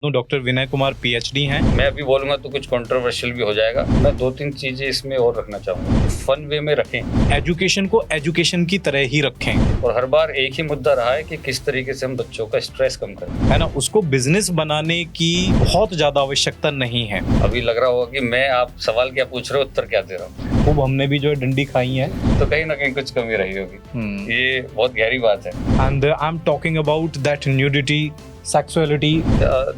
Doctor Vinay Kumar PhD हैं। मैं अभी बोलूंगा तो कुछ कंट्रोवर्शियल भी हो जाएगा। मैं 2-3 चीजें इसमें और रखना चाहूंगा। फन वे में रखें, एजुकेशन को एजुकेशन की तरह ही रखें, और हर बार एक ही मुद्दा रहा है कि किस तरीके से हम बच्चों का स्ट्रेस कम करें, है ना। उसको बिजनेस बनाने की बहुत ज्यादा आवश्यकता नहीं है। अभी लग रहा होगा कि मैं आप सवाल क्या पूछ रहे हो, उत्तर क्या दे रहा हूँ। खूब हमने भी जो है डंडी खाई है, तो कहीं ना कहीं कुछ कमी रही होगी। ये बहुत गहरी बात है। And I am talking about that nudity, sexuality.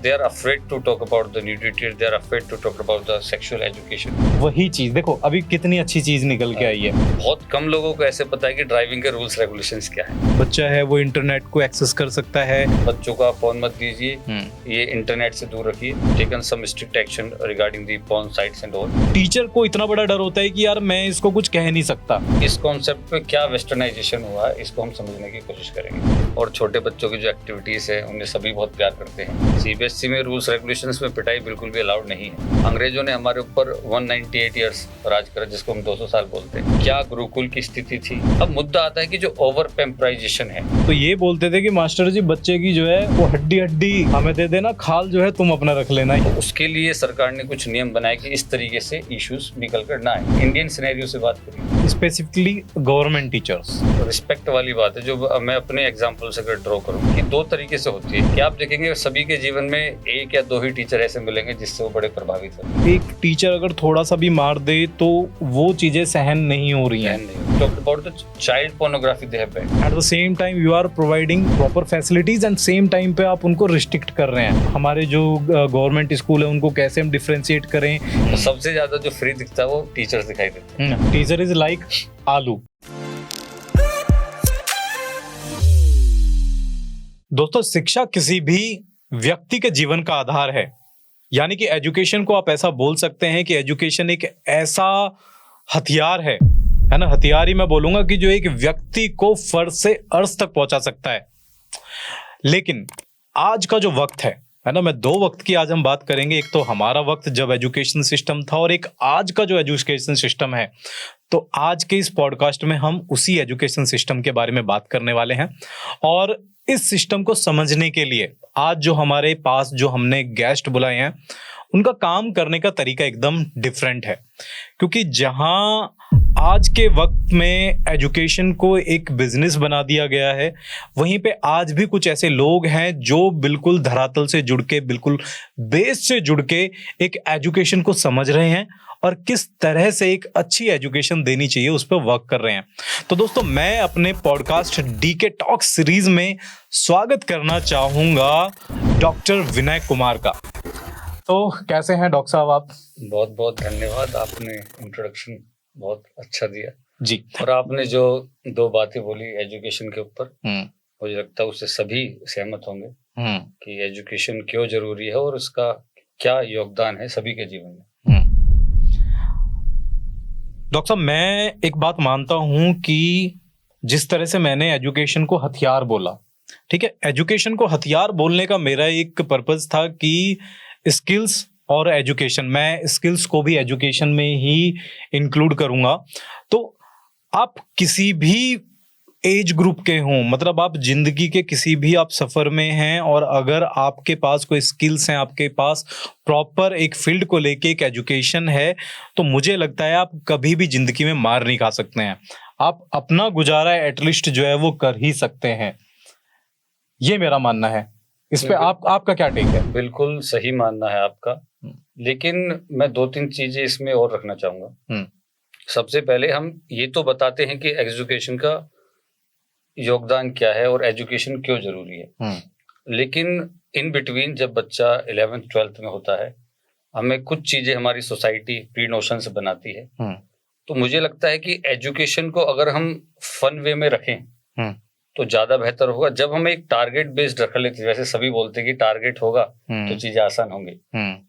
They are afraid to talk about the nudity. They are afraid to talk about the sexual education. वही चीज देखो, अभी कितनी अच्छी चीज निकल के आई है। बहुत कम लोगों को ऐसे पता है कि ड्राइविंग के रूल्स रेगुलेशंस क्या है। बच्चा है वो इंटरनेट को एक्सेस कर सकता है। बच्चों को आप फोन मत दीजिए, ये इंटरनेट से दूर रखिए। Taken some strict action regarding the porn sites and all. Teacher को इतना बड़ा डर होता है कि यार मैं इसको कुछ कह नहीं सकता। इस कॉन्सेप्ट पे क्या वेस्टर्नाइजेशन हुआ है, इसको हम समझने की कोशिश करेंगे। और छोटे बच्चों की जो एक्टिविटीज है उन्हें सभी बहुत प्यार करते हैं। सीबीएसई में रूल्स रेगुलेशंस में पिटाई बिल्कुल भी अलाउड नहीं है। अंग्रेजों ने हमारे ऊपर 198 ईयर्स राज करा, जिसको हम 200 साल बोलते हैं। क्या गुरुकुल की स्थिति थी। अब मुद्दा आता है कि जो ओवर पेम्पराइजेशन है, तो ये बोलते थे कि मास्टर जी बच्चे की जो है वो हड्डी हड्डी हमें दे देना, खाल जो है तुम अपना रख लेना। तो उसके लिए सरकार ने कुछ नियम बनाए कि इस तरीके से इश्यूज निकल कर ना आए। इंडियन सिनेरियो से बात करें, स्पेसिफिकली गवर्नमेंट टीचर्स, रिस्पेक्ट वाली बात है। जो मैं अपने एग्जांपल से अगर ड्रॉ करूं कि 2 तरीके से होती है कि आप देखेंगे सभी के जीवन में 1 या 2 ही टीचर ऐसे मिलेंगे जिससे वो बड़े प्रभावित होते हैं। एक टीचर अगर थोड़ा सा भी मार दे तो वो चीजें सहन नहीं हो रही हैं। Talk about the child pornography they have ban. At the same time you are providing proper facilities and same time पे आप उनको रिस्ट्रिक्ट कर रहे हैं। हमारे जो गवर्नमेंट स्कूल है उनको कैसे हम डिफरेंशिएट करें। तो सबसे ज्यादा जो फ्री दिखता है वो टीचर्स दिखाई देते हैं। टीचर इज लाइक आलू। दोस्तों, शिक्षा किसी भी व्यक्ति के जीवन का आधार है। यानी कि एजुकेशन को आप ऐसा बोल सकते हैं कि एजुकेशन एक ऐसा हथियार है ना, हथियार ही मैं बोलूंगा, कि जो एक व्यक्ति को फर्श से अर्श तक पहुंचा सकता है। लेकिन आज का जो वक्त है ना, मैं 2 वक्त की आज हम बात करेंगे। एक तो हमारा वक्त जब एजुकेशन सिस्टम था, और एक आज का जो एजुकेशन सिस्टम है। तो आज के इस पॉडकास्ट में हम उसी एजुकेशन सिस्टम के बारे में बात करने वाले हैं। और इस सिस्टम को समझने के लिए आज जो हमारे पास जो हमने गेस्ट बुलाए हैं, उनका काम करने का तरीका एकदम डिफरेंट है। क्योंकि जहां आज के वक्त में एजुकेशन को एक बिजनेस बना दिया गया है, वहीं पे आज भी कुछ ऐसे लोग हैं जो बिल्कुल धरातल से जुड़ के, बिल्कुल बेस से जुड़ के एक एजुकेशन को समझ रहे हैं और किस तरह से एक अच्छी एजुकेशन देनी चाहिए उस पर वर्क कर रहे हैं। तो दोस्तों, मैं अपने पॉडकास्ट डीके टॉक सीरीज में स्वागत करना चाहूंगा डॉक्टर विनय कुमार का। तो कैसे हैं डॉक्टर साहब आप? बहुत बहुत धन्यवाद, आपने इंट्रोडक्शन बहुत अच्छा दिया जी। और आपने जो 2 बातें बोली एजुकेशन के ऊपर, मुझे लगता है उससे सभी सहमत होंगे कि एजुकेशन क्यों जरूरी है और उसका क्या योगदान है सभी के जीवन में। डॉक्टर साहब, मैं एक बात मानता हूं कि जिस तरह से मैंने एजुकेशन को हथियार बोला, ठीक है, एजुकेशन को हथियार बोलने का मेरा एक पर्पस था कि स्किल्स और एजुकेशन, मैं स्किल्स को भी एजुकेशन में ही इंक्लूड करूंगा। तो आप किसी भी एज ग्रुप के हों, मतलब आप जिंदगी के किसी भी आप सफर में हैं, और अगर आपके पास कोई स्किल्स हैं, आपके पास प्रॉपर एक फील्ड को लेके एक एजुकेशन है, तो मुझे लगता है आप कभी भी जिंदगी में मार नहीं खा सकते हैं। आप अपना गुजारा एटलीस्ट जो है वो कर ही सकते हैं। ये मेरा मानना है। इस पे आपका क्या टेक है? बिल्कुल सही मानना है आपका, लेकिन मैं 2-3 चीजें इसमें और रखना चाहूंगा। सबसे पहले हम ये तो बताते हैं कि एजुकेशन का योगदान क्या है और एजुकेशन क्यों जरूरी है। लेकिन इन बिटवीन जब बच्चा 11th 12th में होता है, हमें कुछ चीजें हमारी सोसाइटी प्री नोशन से बनाती है। तो मुझे लगता है कि एजुकेशन को अगर हम फन वे में रखें तो ज्यादा बेहतर होगा। जब हम एक टारगेट बेस्ड रख लेते हैं, वैसे सभी बोलते हैं कि टारगेट होगा तो चीजें आसान होंगी,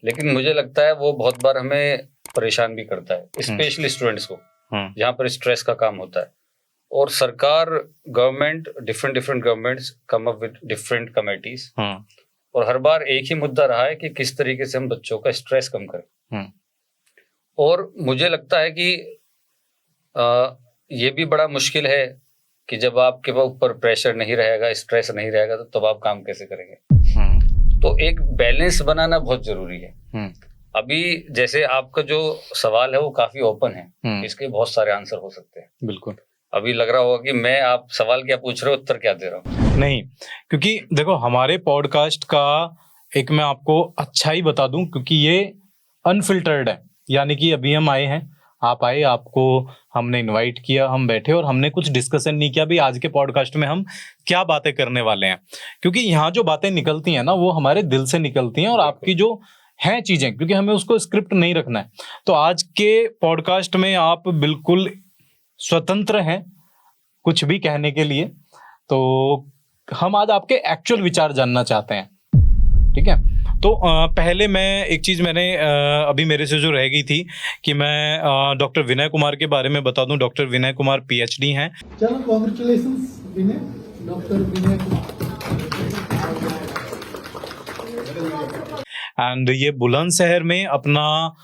लेकिन मुझे लगता है वो बहुत बार हमें परेशान भी करता है, स्पेशली स्टूडेंट्स को, जहाँ पर स्ट्रेस का काम होता है। और सरकार, government, different governments come up with different committees, और हर बार एक ही मुद्दा रहा है कि किस तरीके से हम बच्चों का स्ट्रेस कम करें। और मुझे लगता है कि ये भी बड़ा मुश्किल है कि जब आपके ऊपर प्रेशर नहीं रहेगा, स्ट्रेस नहीं रहेगा, तो तब आप काम कैसे करेंगे। तो एक बैलेंस बनाना बहुत जरूरी है। अभी जैसे आपका जो सवाल है वो काफी ओपन है, इसके बहुत सारे आंसर हो सकते हैं। बिल्कुल। अभी लग रहा होगा कि मैं आप सवाल क्या पूछ रहे हो, उत्तर क्या दे रहा हूँ। नहीं, क्योंकि देखो हमारे पॉडकास्ट का एक मैं आपको अच्छा ही बता दूं, क्योंकि ये अनफिल्टर्ड है। यानी कि अभी हम आए हैं, आप आए, आपको हमने इनवाइट किया, हम बैठे और हमने कुछ डिस्कशन नहीं किया भी आज के पॉडकास्ट में हम क्या बातें करने वाले हैं। क्योंकि यहाँ जो बातें निकलती हैं ना वो हमारे दिल से निकलती हैं, और आपकी जो हैं चीजें, क्योंकि हमें उसको स्क्रिप्ट नहीं रखना है। तो आज के पॉडकास्ट में आप बिल्कुल स्वतंत्र हैं कुछ भी कहने के लिए। तो हम आज आपके एक्चुअल विचार जानना चाहते हैं, ठीक है। तो पहले मैं एक चीज मैंने अभी मेरे से जो रह गई थी कि मैं डॉक्टर विनय कुमार के बारे में बता दूं। डॉक्टर विनय कुमार पीएचडी हैं। चलो congratulations Vinay, doctor Vinay Kumar. And ये बुलंदशहर में अपना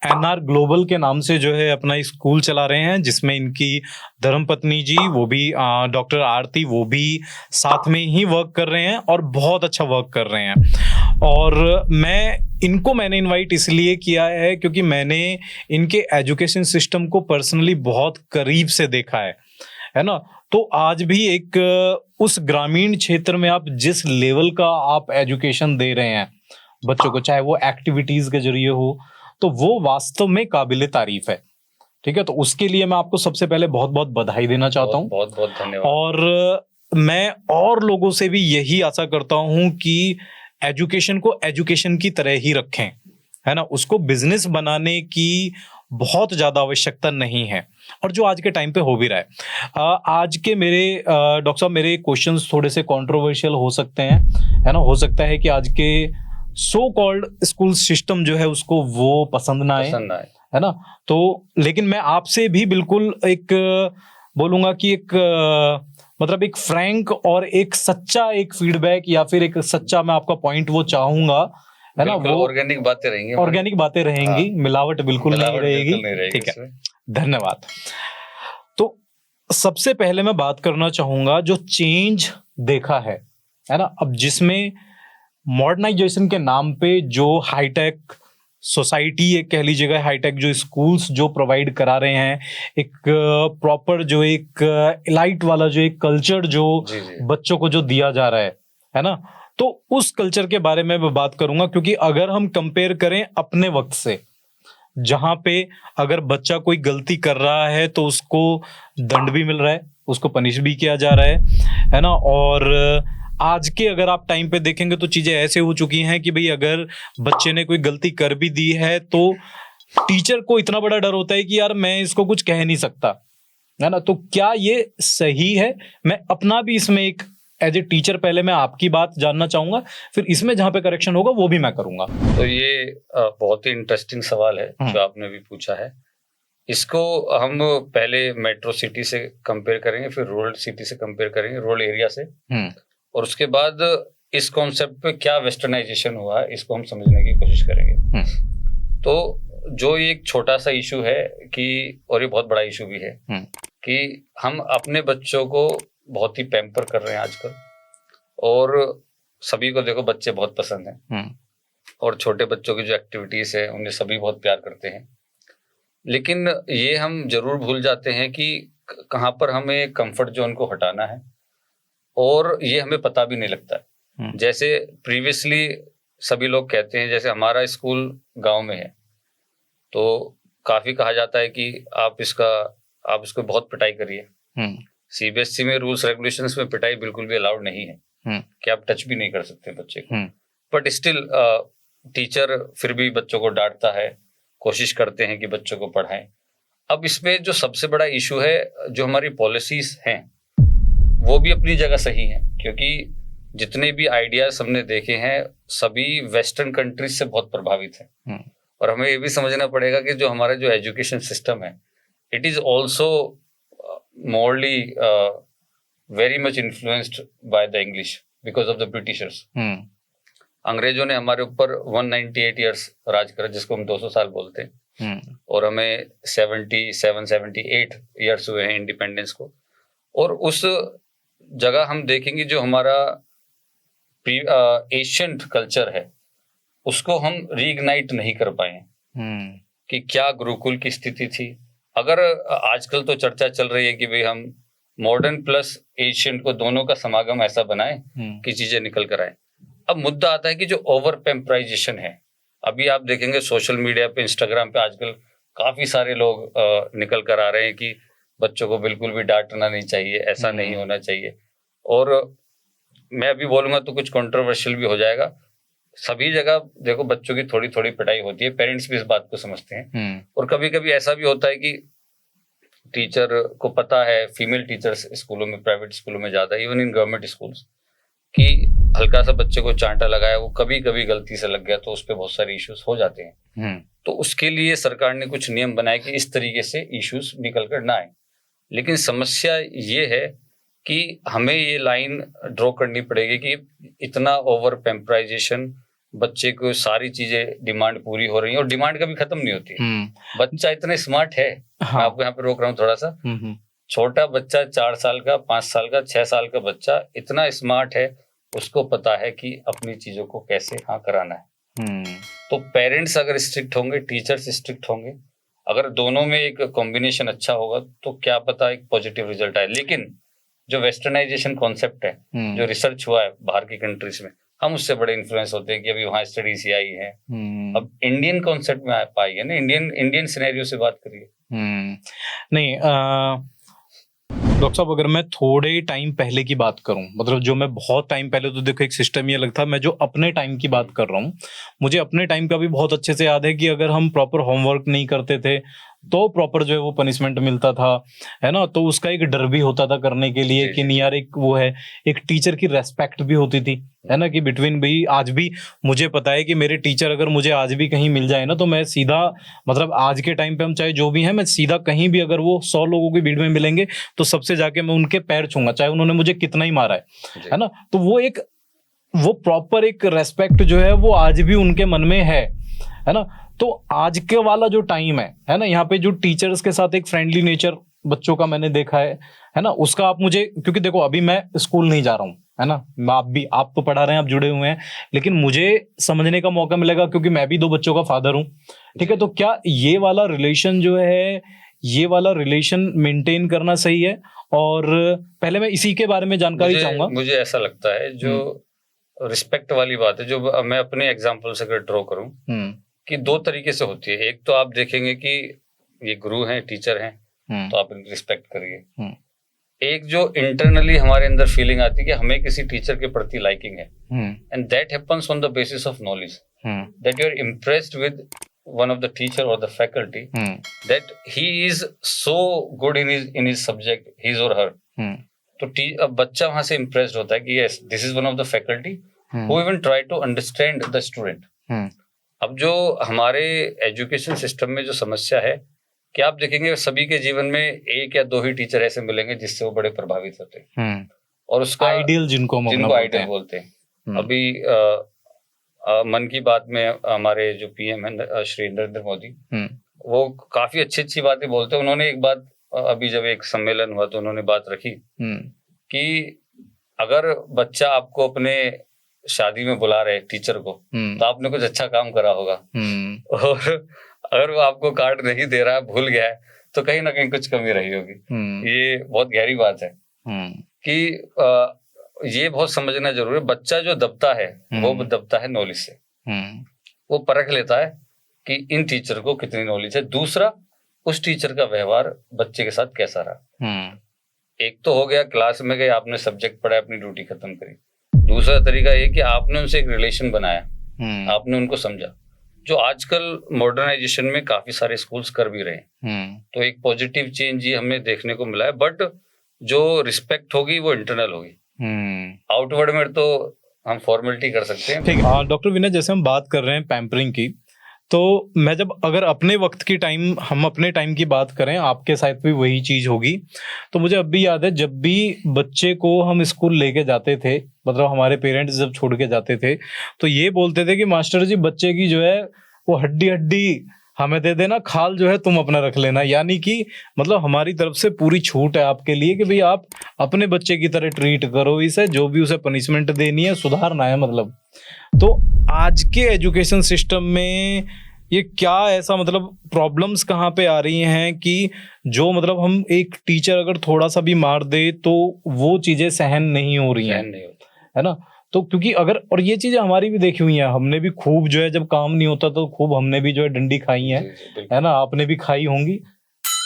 एनआर ग्लोबल के नाम से जो है अपना स्कूल चला रहे हैं, जिसमें इनकी धर्मपत्नी जी वो भी डॉक्टर आरती वो भी साथ में ही वर्क कर रहे हैं और बहुत अच्छा वर्क कर रहे हैं। और मैंने इनवाइट इसलिए किया है क्योंकि मैंने इनके एजुकेशन सिस्टम को पर्सनली बहुत करीब से देखा है ना। तो आज भी एक उस ग्रामीण क्षेत्र में आप जिस लेवल का आप एजुकेशन दे रहे हैं बच्चों को, चाहे वो एक्टिविटीज के जरिए हो, तो वो वास्तव में काबिले तारीफ है, ठीक है। तो उसके लिए मैं आपको सबसे पहले बहुत बहुत बधाई देना चाहता हूँ। बहुत बहुत धन्यवाद। और मैं और लोगों से भी यही आशा करता हूँ कि एजुकेशन को एजुकेशन की तरह ही रखें, है ना। उसको बिजनेस बनाने की बहुत ज्यादा आवश्यकता नहीं है, और जो आज के टाइम पे हो भी रहा है। आज के मेरे डॉक्टर साहब मेरे क्वेश्चंस थोड़े से कंट्रोवर्शियल हो सकते हैं, है ना। हो सकता है कि आज के सो कॉल्ड स्कूल सिस्टम जो है उसको वो पसंद ना आए, है ना। तो लेकिन मैं आपसे भी बिल्कुल एक बोलूंगा कि एक मतलब एक फ्रैंक और एक सच्चा एक फीडबैक या फिर एक सच्चा मैं आपका पॉइंट वो चाहूंगा, है ना। वो ऑर्गेनिक बातें रहेंगी, ऑर्गेनिक बातें रहेंगी। हाँ, मिलावट बिल्कुल नहीं रहेगी, ठीक है। धन्यवाद। तो सबसे पहले मैं बात करना चाहूंगा जो चेंज देखा है ना, अब जिसमें मॉडर्नाइजेशन के नाम पे जो हाईटेक सोसाइटी एक कह लीजिएगा, हाईटेक जो स्कूल्स जो प्रोवाइड करा रहे हैं, एक प्रॉपर जो एक इलाइट वाला जो एक कल्चर जो बच्चों को जो दिया जा रहा है ना। तो उस कल्चर के बारे में मैं बात करूंगा, क्योंकि अगर हम कंपेयर करें अपने वक्त से, जहां पे अगर बच्चा कोई गलती कर रहा है तो उसको दंड भी मिल रहा है, उसको पनिश भी किया जा रहा है ना। और आज के अगर आप टाइम पे देखेंगे तो चीजें ऐसे हो चुकी हैं कि भाई अगर बच्चे ने कोई गलती कर भी दी है तो टीचर को इतना बड़ा डर होता है कि यार मैं इसको कुछ कह नहीं सकता, है ना। तो क्या ये सही है? मैं अपना भी इसमें एक एज ए टीचर पहले मैं आपकी बात जानना चाहूंगा, फिर इसमें जहां पे करेक्शन होगा वो भी मैं करूंगा। तो ये बहुत ही इंटरेस्टिंग सवाल है जो आपने भी पूछा है। इसको हम पहले मेट्रो सिटी से कंपेयर करेंगे, फिर रूरल सिटी से कंपेयर करेंगे, रूरल एरिया से, और उसके बाद इस कॉन्सेप्ट पे क्या वेस्टर्नाइजेशन हुआ है इसको हम समझने की कोशिश करेंगे। तो जो ये एक छोटा सा इशू है कि, और ये बहुत बड़ा इशू भी है कि हम अपने बच्चों को बहुत ही पैम्पर कर रहे हैं आजकल, और सभी को देखो बच्चे बहुत पसंद हैं, और छोटे बच्चों की जो एक्टिविटीज है उन्हें सभी बहुत प्यार करते हैं। लेकिन ये हम जरूर भूल जाते हैं कि कहाँ पर हमें कंफर्ट जोन को हटाना है, और ये हमें पता भी नहीं लगता है। जैसे प्रीवियसली सभी लोग कहते हैं, जैसे हमारा स्कूल गांव में है तो काफी कहा जाता है कि आप इसको बहुत पिटाई करिए। सीबीएसई में रूल्स रेगुलेशंस में पिटाई बिल्कुल भी अलाउड नहीं है कि आप टच भी नहीं कर सकते बच्चे को, बट स्टिल टीचर फिर भी बच्चों को डांटता है, कोशिश करते हैं कि बच्चों को पढ़ाएं। अब इसमें जो सबसे बड़ा इशू है, जो हमारी पॉलिसीज हैं वो भी अपनी जगह सही हैं, क्योंकि जितने भी आइडियाज हमने देखे हैं सभी वेस्टर्न कंट्रीज से बहुत प्रभावित हैं। और हमें ये भी समझना पड़ेगा कि जो हमारा जो एजुकेशन सिस्टम है, it is also morally very much influenced by the English because of the Britishers. अंग्रेजों ने हमारे ऊपर 198 ईयर्स राज करा, जिसको हम 200 साल बोलते हैं, और हमें 78 ईयर्स हुए हैं इंडिपेंडेंस को। और उस जगह हम देखेंगे जो हमारा एशियंट कल्चर है उसको हम रीइग्नाइट नहीं कर पाए कि क्या गुरुकुल की स्थिति थी। अगर आजकल तो चर्चा चल रही है कि भाई हम मॉडर्न प्लस एशियंट को दोनों का समागम ऐसा बनाए कि चीजें निकल कर आए। अब मुद्दा आता है कि जो ओवर पेम्पराइजेशन है, अभी आप देखेंगे सोशल मीडिया पे, इंस्टाग्राम पे आजकल काफी सारे लोग निकल कर आ रहे हैं कि बच्चों को बिल्कुल भी डांटना नहीं चाहिए, ऐसा नहीं होना चाहिए। और मैं अभी बोलूंगा तो कुछ कंट्रोवर्शियल भी हो जाएगा। सभी जगह देखो बच्चों की थोड़ी थोड़ी पिटाई होती है, पेरेंट्स भी इस बात को समझते हैं। और कभी कभी ऐसा भी होता है कि टीचर को पता है, फीमेल टीचर्स स्कूलों में, प्राइवेट स्कूलों में ज्यादा, इवन इन गवर्नमेंट स्कूल्स, कि हल्का सा बच्चे को चांटा लगाया, वो कभी कभी गलती से लग गया तो उस पर बहुत सारे इश्यूज हो जाते हैं। तो उसके लिए सरकार ने कुछ नियम बनाए कि इस तरीके से इश्यूज निकल कर ना आए। लेकिन समस्या ये है कि हमें ये लाइन ड्रॉ करनी पड़ेगी कि इतना ओवर पेम्पराइजेशन, बच्चे को सारी चीजें डिमांड पूरी हो रही है और डिमांड कभी खत्म नहीं होती। बच्चा इतना स्मार्ट है। हाँ। मैं आपको यहाँ पे रोक रहा हूँ थोड़ा सा। छोटा बच्चा 4 साल का, 5 साल का, 6 साल का बच्चा इतना स्मार्ट है, उसको पता है कि अपनी चीजों को कैसे हाँ कराना है। तो पेरेंट्स अगर स्ट्रिक्ट होंगे, टीचर्स स्ट्रिक्ट होंगे, अगर दोनों में एक कॉम्बिनेशन अच्छा होगा तो क्या पता एक पॉजिटिव रिजल्ट आए। लेकिन जो वेस्टर्नाइजेशन कॉन्सेप्ट है, जो रिसर्च हुआ है बाहर की कंट्रीज में, हम उससे बड़े इन्फ्लुएंस होते हैं कि अभी वहां स्टडीज आई है। अब इंडियन कॉन्सेप्ट में पाई है ना, इंडियन सिनेरियो से बात करिए। नहीं डॉक्टर साहब, अगर मैं थोड़े टाइम पहले की बात करूं, मतलब जो मैं बहुत टाइम पहले, तो देखो एक सिस्टम ये लगता, मैं जो अपने टाइम की बात कर रहा हूं, मुझे अपने टाइम का भी बहुत अच्छे से याद है कि अगर हम प्रॉपर होमवर्क नहीं करते थे तो प्रॉपर जो है वो पनिशमेंट मिलता था, है ना। तो उसका एक डर भी होता था करने के लिए कि नहीं यार, एक वो है, एक टीचर की रेस्पेक्ट भी होती थी, है ना, कि बिटवीन भाई, आज भी मुझे पता है कि मेरे टीचर अगर मुझे आज भी कहीं मिल जाए ना, तो मैं सीधा, मतलब आज के टाइम पे हम चाहे जो भी हैं, मैं सीधा कहीं भी अगर वो 100 लोगों की भीड़ में मिलेंगे तो सबसे जाके मैं उनके पैर छूंगा, चाहे उन्होंने मुझे कितना ही मारा है ना। तो वो प्रॉपर एक रेस्पेक्ट जो है वो आज भी उनके मन में है ना। तो आज के वाला जो टाइम है ना, यहाँ पे जो टीचर्स के साथ एक फ्रेंडली नेचर बच्चों का मैंने देखा है ना, उसका आप मुझे, क्योंकि देखो अभी मैं स्कूल नहीं जा रहा हूँ, है ना, आप तो पढ़ा रहे हैं, आप जुड़े हुए हैं, लेकिन मुझे समझने का मौका मिलेगा क्योंकि मैं भी 2 बच्चों का फादर हूँ, ठीक है। तो क्या ये वाला रिलेशन जो है, ये वाला रिलेशन मेंटेन करना सही है? और पहले मैं इसी के बारे में जानकारी चाहूंगा। मुझे ऐसा लगता है जो रिस्पेक्ट वाली बात है, जो मैं अपने एग्जाम्पल से अगर ड्रॉ करूं, कि 2 तरीके से होती है। एक तो आप देखेंगे कि ये गुरु हैं, टीचर हैं, तो आप इनकी रिस्पेक्ट करिए। एक जो इंटरनली हमारे अंदर फीलिंग आती है कि हमें किसी टीचर के प्रति लाइकिंग है, and that happens on the basis of knowledge, that you are impressed with one of the teacher or the faculty, that he is so good in his subject, his or her. तो बच्चा वहां से impressed होता है कि yes, this is one of the faculty who even try to understand the student. अब जो हमारे एजुकेशन सिस्टम में जो समस्या है कि आप देखेंगे सभी के जीवन में 1 या 2 ही टीचर ऐसे मिलेंगे जिससे वो बड़े प्रभावित होते हैं, और उसका आइडियल जिनको आइडियल बोलते हैं। अभी मन की बात में हमारे जो पीएम है श्री नरेंद्र मोदी, वो काफी अच्छी बातें बोलते हैं। उन्होंने एक बात, अभी जब एक सम्मेलन हुआ तो उन्होंने बात रखी कि अगर बच्चा आपको अपने शादी में बुला रहे टीचर को, तो आपने कुछ अच्छा काम करा होगा, और अगर वो आपको कार्ड नहीं दे रहा है, भूल गया है, तो कहीं ना कहीं कुछ कमी रही होगी। ये बहुत गहरी बात है कि ये बहुत समझना जरूरी है। बच्चा जो दबता है वो दबता है नॉलेज से, वो परख लेता है कि इन टीचर को कितनी नॉलेज है। दूसरा, उस टीचर का व्यवहार बच्चे के साथ कैसा रहा। एक तो हो गया क्लास में गए, आपने सब्जेक्ट पढ़ा, अपनी ड्यूटी खत्म करी। दूसरा तरीका ये कि आपने उनसे एक रिलेशन बनाया, आपने उनको समझा, जो आजकल मॉडर्नाइजेशन में काफी सारे स्कूल्स कर भी रहे हैं। तो एक पॉजिटिव चेंज ये हमें देखने को मिला है। बट जो रिस्पेक्ट होगी वो इंटरनल होगी, आउटवर्ड में तो हम फॉर्मेलिटी कर सकते हैं। ठीक है डॉक्टर विनय, जैसे हम बात कर रहे हैं पैम्परिंग की, तो मैं जब अगर अपने वक्त की टाइम, हम अपने टाइम की बात करें, आपके साथ भी वही चीज होगी, तो मुझे अब भी याद है जब भी बच्चे को हम स्कूल लेके जाते थे, मतलब हमारे पेरेंट्स जब छोड़ के जाते थे, तो ये बोलते थे कि मास्टर जी बच्चे की जो है वो हड्डी हमें दे देना, खाल जो है तुम अपना रख लेना। यानी कि मतलब हमारी तरफ से पूरी छूट है आपके लिए कि भाई आप अपने बच्चे की तरह ट्रीट करो इसे, जो भी उसे पनिशमेंट देनी है सुधारना है मतलब। तो आज के एजुकेशन सिस्टम में ये क्या ऐसा मतलब प्रॉब्लम्स कहाँ पे आ रही हैं कि जो मतलब हम एक टीचर अगर थोड़ा सा भी मार दे तो वो चीजें सहन नहीं हो रही हैं, सहन नहीं होता है ना। तो क्योंकि अगर, और ये चीजें हमारी भी देखी हुई हैं, हमने भी खूब जो है जब काम नहीं होता तो खूब हमने भी जो है डंडी खाई है, जी, बिल्कुल। है ना। आपने भी खाई होंगी,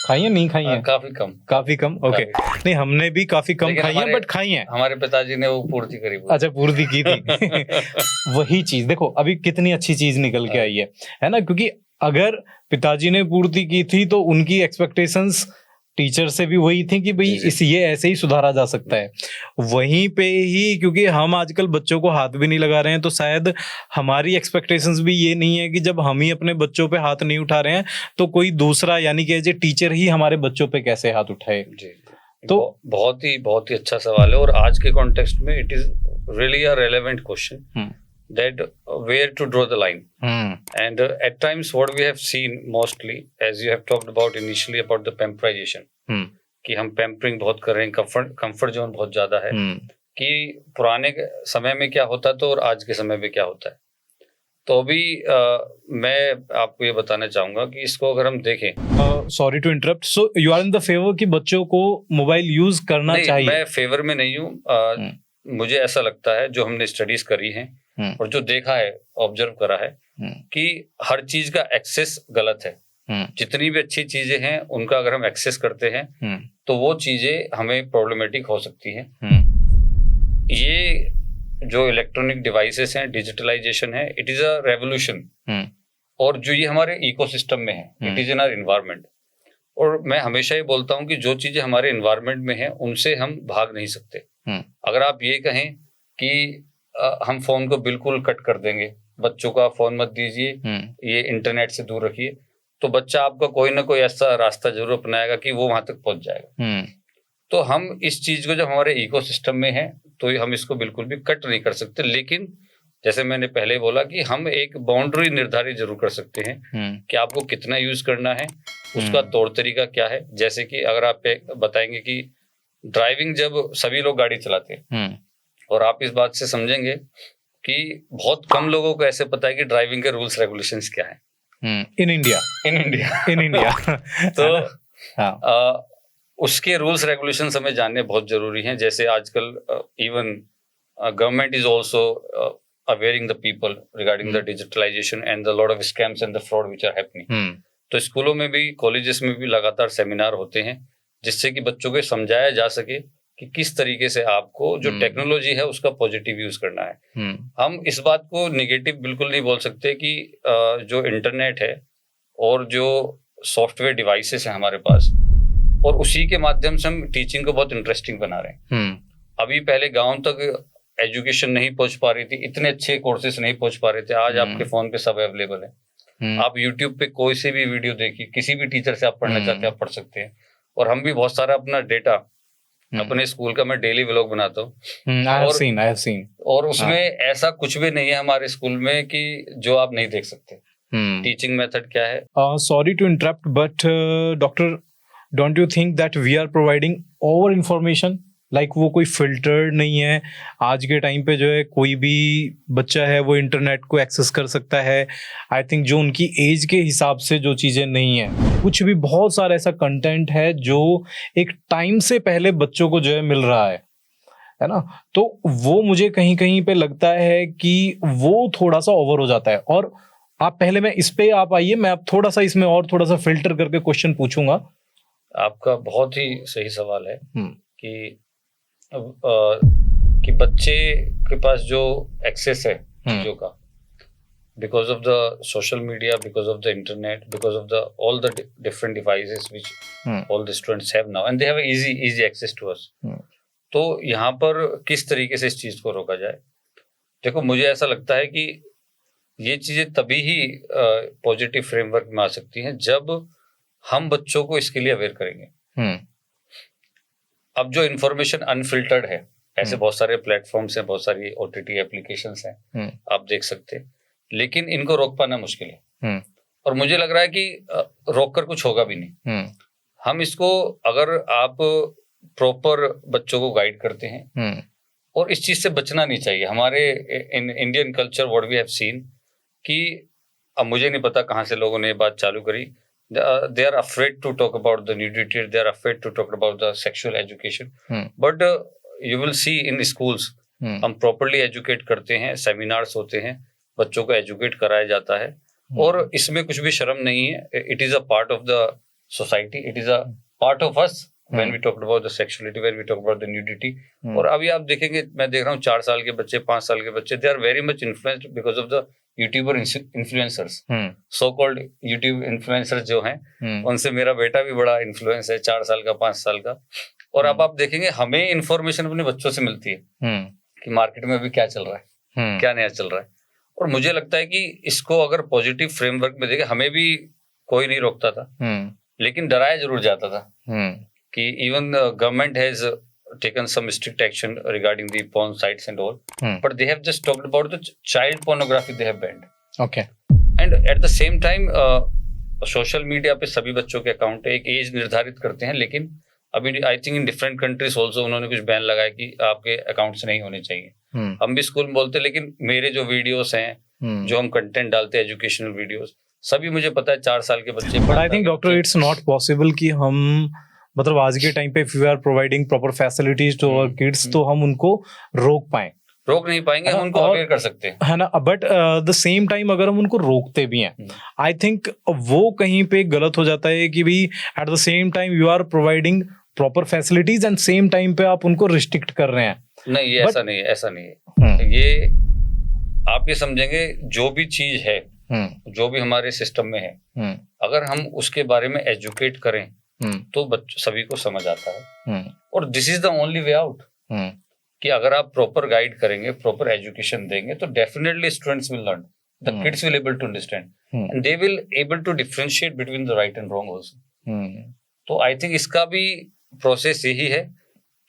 खाई है नहीं खाई है? काफी कम। काफी कम, ओके। काफी। नहीं हमने भी काफी कम लेकिन खाई है, हमारे- बट खाई है। हमारे पिताजी ने वो पूर्ति करी। अच्छा, पूर्ति की थी। वही चीज देखो अभी कितनी अच्छी चीज निकल के आई है ना। क्योंकि अगर पिताजी ने पूर्ति की थी तो उनकी एक्सपेक्टेशंस टीचर से भी वही थी कि भाई जी, जी। इस ये ऐसे ही सुधारा जा सकता है। वहीं पे ही क्योंकि हम आजकल बच्चों को हाथ भी नहीं लगा रहे हैं, तो शायद हमारी एक्सपेक्टेशंस भी ये नहीं है कि जब हम ही अपने बच्चों पे हाथ नहीं उठा रहे हैं तो कोई दूसरा यानी कि एज ए टीचर ही हमारे बच्चों पे कैसे हाथ उठाए। जी। तो बहुत ही अच्छा सवाल है, और आज के कॉन्टेक्स्ट में it is really a relevant question that where to draw the line. And at times what we have seen mostly, as you have talked about initially about the pamperization, कि हम पैम्परिंग बहुत कर रहे हैं, comfort zone बहुत ज्यादा है, कि पुराने समय में क्या होता था और आज के समय में क्या होता है। तो अभी मैं आपको ये बताना चाहूंगा कि इसको अगर हम देखें, sorry to interrupt, so you are in the favour कि बच्चों को मोबाइल यूज करना नहीं, चाहिए? मैं फेवर में नहीं हूँ। मुझे ऐसा लगता है, जो हमने स्टडीज करी हैं और जो देखा है, ऑब्जर्व करा है, कि हर चीज का एक्सेस गलत है। जितनी भी अच्छी चीजें हैं उनका अगर हम एक्सेस करते हैं तो वो चीजें हमें प्रॉब्लमेटिक हो सकती हैं। ये जो इलेक्ट्रॉनिक डिवाइसेस हैं, डिजिटलाइजेशन है, इट इज अ रेवोल्यूशन। और जो ये हमारे इकोसिस्टम में है, it is in our environment. और मैं हमेशा ही बोलता हूँ कि जो चीजें हमारे इन्वायरमेंट में है उनसे हम भाग नहीं सकते। अगर आप ये कहें कि हम फोन को बिल्कुल कट कर देंगे, बच्चों को आप फोन मत दीजिए, ये इंटरनेट से दूर रखिए, तो बच्चा आपका कोई ना कोई ऐसा रास्ता जरूर अपनाएगा कि वो वहां तक पहुंच जाएगा। तो हम इस चीज को जब हमारे इकोसिस्टम में है तो हम इसको बिल्कुल भी कट नहीं कर सकते। लेकिन जैसे मैंने पहले बोला कि हम एक बाउंड्री निर्धारित जरूर कर सकते हैं कि आपको कितना यूज करना है, उसका तौर तरीका क्या है। जैसे कि अगर आप बताएंगे कि ड्राइविंग, जब सभी लोग गाड़ी चलाते हैं, और आप इस बात से समझेंगे कि बहुत कम लोगों को ऐसे पता है कि ड्राइविंग के रूल्स रेगुलेशंस क्या है इन इंडिया। तो उसके रूल्स रेगुलेशंस हमें जानने बहुत जरूरी हैं। जैसे आजकल even government is also awaring the people regarding the digitalization and the lot of scams and the fraud which are happening. तो स्कूलों में भी, कॉलेजेस में भी लगातार सेमिनार होते हैं जिससे कि बच्चों को समझाया जा सके कि किस तरीके से आपको जो टेक्नोलॉजी है उसका पॉजिटिव यूज करना है। हम इस बात को नेगेटिव बिल्कुल नहीं बोल सकते कि जो इंटरनेट है और जो सॉफ्टवेयर डिवाइसेस हैं हमारे पास, और उसी के माध्यम से हम टीचिंग को बहुत इंटरेस्टिंग बना रहे हैं। अभी पहले गांव तक एजुकेशन नहीं पहुंच पा रही थी, इतने अच्छे कोर्सेज नहीं पहुंच पा रहे थे। आज आपके फोन पे सब अवेलेबल है। आप यूट्यूब पे कोई सी भी वीडियो देखिए, किसी भी टीचर से आप पढ़ना चाहते हैं आप पढ़ सकते हैं। और हम भी बहुत सारा अपना डेटा, अपने स्कूल का मैं डेली व्लॉग बनाता हूँ, और उसमें ऐसा कुछ भी नहीं है हमारे स्कूल में कि जो आप नहीं देख सकते। टीचिंग मेथड क्या है। Sorry to interrupt, but doctor, don't you think that we are providing over information? Like वो कोई फिल्टर नहीं है। आज के टाइम पे जो है कोई भी बच्चा है वो इंटरनेट को एक्सेस कर सकता है। आई थिंक जो उनकी एज के हिसाब से जो चीज़ें नहीं है, कुछ भी बहुत सारा ऐसा कंटेंट है जो एक टाइम से पहले बच्चों को जो है मिल रहा है ना। तो वो मुझे कहीं कहीं पे लगता है कि वो थोड़ा सा ओवर हो जाता है। और आप पहले, मैं इस पे आप आइए, मैं आप थोड़ा सा इसमें और थोड़ा सा फिल्टर करके क्वेश्चन पूछूंगा। आपका बहुत ही सही सवाल है कि बच्चे के पास जो एक्सेस है चीजों का, because of the social media, because of the internet, because of the all the different devices which all the students have now and they have easy access to us. तो यहाँ पर किस तरीके से इस चीज को रोका जाए? देखो, मुझे ऐसा लगता है कि ये चीजें तभी ही पॉजिटिव फ्रेमवर्क में आ सकती हैं जब हम बच्चों को इसके लिए अवेयर करेंगे। अब जो इन्फॉर्मेशन अनफिल्टर्ड है, ऐसे बहुत सारे प्लेटफॉर्म्स हैं, बहुत सारी OTT एप्लीकेशंस हैं, आप देख सकते हैं, लेकिन इनको रोक पाना मुश्किल है। और मुझे लग रहा है कि रोक कर कुछ होगा भी नहीं। हम इसको, अगर आप प्रॉपर बच्चों को गाइड करते हैं, और इस चीज से बचना नहीं चाहिए। हमारे इन Indian culture what we have seen कि अब मुझे नहीं पता कहाँ से लोगों ने ये बात चालू करी, they are afraid to talk about the nudity, they are afraid to talk about the sexual education, but you will see in schools हम प्रॉपरली एजुकेट करते हैं, सेमिनार्स होते हैं, बच्चों को एजुकेट कराया जाता है, और इसमें कुछ भी शर्म नहीं है। It is a part of the society, it is a part of us when we talked about the sexuality, when we talk about the nudity. और अभी आप देखेंगे, मैं देख रहा हूँ 4 साल के बच्चे, 5 साल के बच्चे, they are very much influenced because of the YouTuber influencers, so called YouTube influencers जो हैं, उनसे मेरा बेटा भी बड़ा इन्फ्लुएंस है, 4 साल का, 5 साल का। और अब आप देखेंगे हमें इन्फॉर्मेशन अपने बच्चों से मिलती है कि मार्केट में अभी क्या चल रहा है, क्या नया चल रहा है। और मुझे लगता है कि इसको अगर पॉजिटिव फ्रेमवर्क में देखें, हमें भी कोई नहीं रोकता था, लेकिन डराया जरूर जाता था कि even the government has taken some strict action regarding the porn sites and all, but they have just talked about the child pornography they have banned. Okay. And at the same time, social media पे सभी बच्चों के account एक as निर्धारित करते हैं, लेकिन अभी I think in different countries also उन्होंने कुछ बैन लगाया कि आपके अकाउंट्स नहीं होने चाहिए। हम भी स्कूल में बोलते, लेकिन मेरे जो वीडियोस हैं, जो हम कंटेंट डालते हैं, एजुकेशनल वीडियोस, सभी मुझे पता है 4 साल के बच्चे। But I think doctor it's not possible कि हम, मतलब आज के टाइम पे if you are providing proper facilities to our kids, तो हम उनको रोक नहीं पाएंगे, हम उनको अवेयर कर सकते हैं, है ना। बट द सेम टाइम अगर हम उनको रोकते भी हैं, आई थिंक वो कहीं पे गलत हो जाता है कि भी at the same time you are providing proper facilities and same time पे आप उनको रिस्ट्रिक्ट कर रहे हैं। नहीं, ये ऐसा नहीं है, ऐसा नहीं है। ये आप ये समझेंगे, जो भी चीज है, जो भी हमारे सिस्टम में है, अगर हम उसके बारे में एजुकेट करें तो सभी को समझ आता है। और this is the only way out, कि अगर आप प्रॉपर गाइड करेंगे, प्रॉपर एजुकेशन देंगे, तो definitely students will learn, the kids will able to understand, and they will able to differentiate between the right and wrong also. तो I think इसका भी process यही है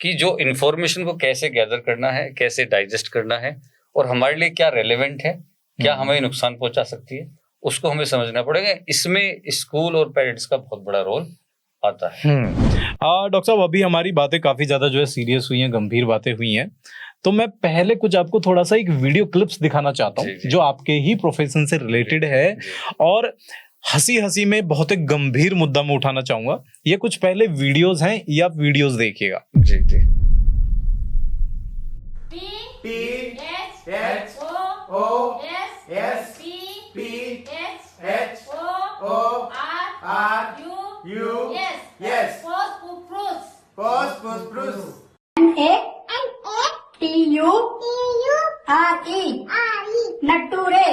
कि जो इन्फॉर्मेशन को कैसे गैदर करना है, कैसे डाइजेस्ट करना है, और हमारे लिए क्या रेलेवेंट है, क्या हमें नुकसान पहुंचा सकती है, उसको हमें समझना पड़ेगा। इसमें स्कूल और पेरेंट्स का बहुत बड़ा रोल आता है। डॉक्टर साहब, अभी हमारी बातें काफी ज्यादा जो है सीरियस हुई हैं, गंभीर बातें हुई हैं, तो मैं पहले कुछ आपको थोड़ा सा एक वीडियो क्लिप्स दिखाना चाहता हूँ जो आपके ही प्रोफेशन से रिलेटेड है, और हंसी में बहुत एक गंभीर मुद्दा में उठाना चाहूंगा। ये कुछ पहले वीडियोस हैं, ये आप वीडियोस देखिएगा। जी जी। नटूरे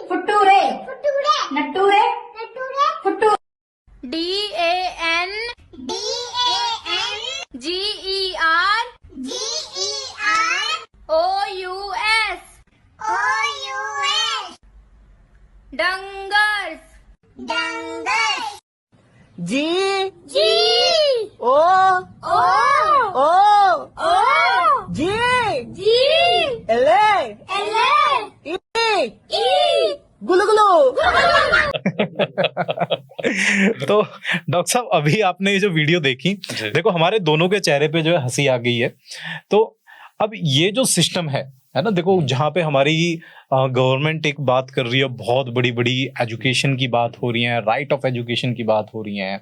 FUTURE फुटूरे नटूरे फुटूरे DAN GER OUS डंगर्स G O G LA गुलगुलू। तो डॉक्टर साहब, अभी आपने ये जो वीडियो देखी, देखो हमारे दोनों के चेहरे पे जो है हंसी आ गई है। तो अब ये जो सिस्टम है ना, देखो जहाँ पे हमारी गवर्नमेंट एक बात कर रही है, बहुत बड़ी बड़ी एजुकेशन की बात हो रही है, राइट ऑफ एजुकेशन की बात हो रही है,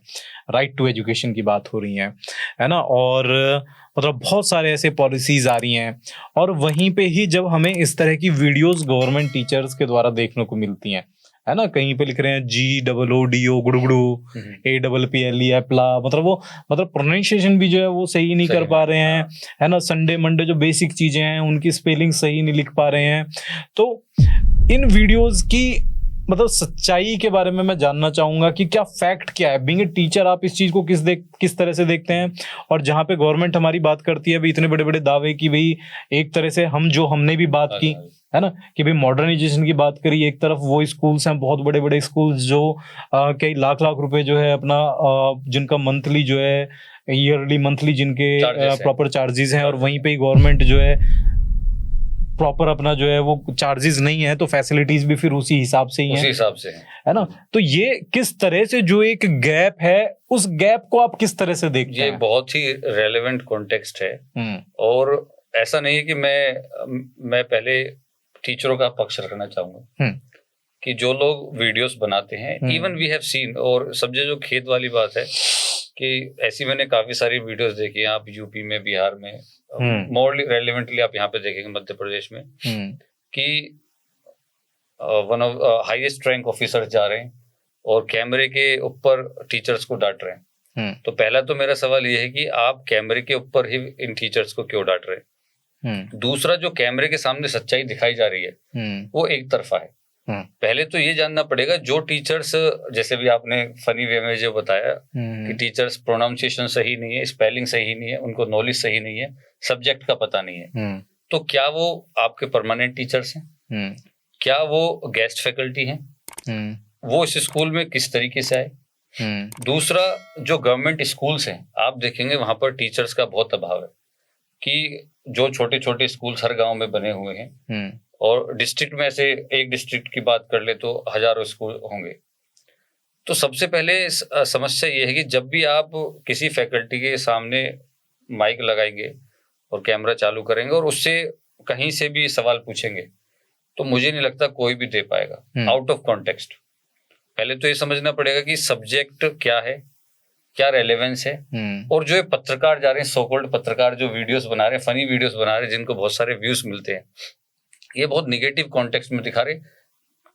राइट टू एजुकेशन की बात हो रही है ना, और मतलब बहुत सारे ऐसे पॉलिसीज आ रही हैं, और वहीं पे ही जब हमें इस तरह की वीडियोस गवर्नमेंट टीचर्स के द्वारा देखने को मिलती हैं, है ना, कहीं पे लिख रहे हैं GOODO गुड़गुड़ू, APPLE एप्ला, मतलब प्रोनाउंसिएशन भी जो है वो सही नहीं कर पा रहे हैं, है ना, संडे मंडे जो बेसिक चीजें हैं उनकी स्पेलिंग सही नहीं लिख पा रहे हैं। तो इन वीडियोस की मतलब सच्चाई के बारे में मैं जानना चाहूंगा कि क्या फैक्ट क्या है, बीइंग ए टीचर आप इस चीज को किस तरह से देखते हैं, और जहां पे गवर्नमेंट हमारी बात करती है, भाई इतने बड़े बड़े दावे कि भाई एक तरह से हमने भी बात की, है ना, कि भाई मॉडर्नाइजेशन की बात करी, एक तरफ वो स्कूल्स हैं, बहुत बड़े बड़े स्कूल्स जो कई लाख रुपए जो है अपना जिनका मंथली जो है, ईयरली मंथली जिनके प्रॉपर चार्जेस हैं, और वहीं पे गवर्नमेंट जो है प्रॉपर अपना जो है वो चार्जेस नहीं है, तो फैसिलिटीज भी फिर उसी हिसाब से ही उसी है, हिसाब से है ना। तो ये किस तरह से जो एक गैप है, उस गैप को आप किस तरह से देखते ये हैं? बहुत ही रेलेवेंट कॉन्टेक्स्ट है। और ऐसा नहीं है कि मैं पहले टीचरों का पक्ष रखना चाहूंगा कि जो लोग वीडियोस बनाते हैं, इवन वी हैव सीन, और सबसे जो खेद वाली बात है कि ऐसी मैंने काफी सारी वीडियोस देखी हैं, आप यूपी में, बिहार में, मोर रेलिवेंटली आप यहाँ पे देखेंगे मध्य प्रदेश में, कि one of highest rank officer जा रहे हैं और कैमरे के ऊपर टीचर्स को डांट रहे हैं। तो पहला तो मेरा सवाल ये है कि आप कैमरे के ऊपर ही इन टीचर्स को क्यों डांट रहे हैं? दूसरा, जो कैमरे के सामने सच्चाई दिखाई जा रही है वो एक तरफा है। पहले तो ये जानना पड़ेगा, जो टीचर्स, जैसे भी आपने फनी वे में जो बताया कि टीचर्स प्रोनाउंसिएशन सही नहीं है, स्पेलिंग सही नहीं है, उनको नॉलेज सही नहीं है, सब्जेक्ट का पता नहीं है, तो क्या वो आपके परमानेंट टीचर्स हैं? क्या वो गेस्ट फैकल्टी हैं? वो इस स्कूल में किस तरीके से आए? दूसरा, जो गवर्नमेंट स्कूल्स हैं, आप देखेंगे वहां पर टीचर्स का बहुत अभाव है, कि जो छोटे छोटे स्कूल्स हर गांव में बने हुए हैं, और डिस्ट्रिक्ट में ऐसे एक डिस्ट्रिक्ट की बात कर ले तो हजारों स्कूल होंगे। तो सबसे पहले समस्या ये है कि जब भी आप किसी फैकल्टी के सामने माइक लगाएंगे और कैमरा चालू करेंगे और उससे कहीं से भी सवाल पूछेंगे, तो मुझे नहीं लगता कोई भी दे पाएगा आउट ऑफ कॉन्टेक्स्ट। पहले तो ये समझना पड़ेगा कि सब्जेक्ट क्या है, क्या रेलेवेंस है, और जो ये पत्रकार जा रहे हैं, सो कॉल्ड पत्रकार, जो वीडियोस बना रहे हैं, फनी वीडियोस बना रहे हैं, जिनको बहुत सारे व्यूज मिलते हैं, ये बहुत निगेटिव कॉन्टेक्स्ट में दिखा रहे,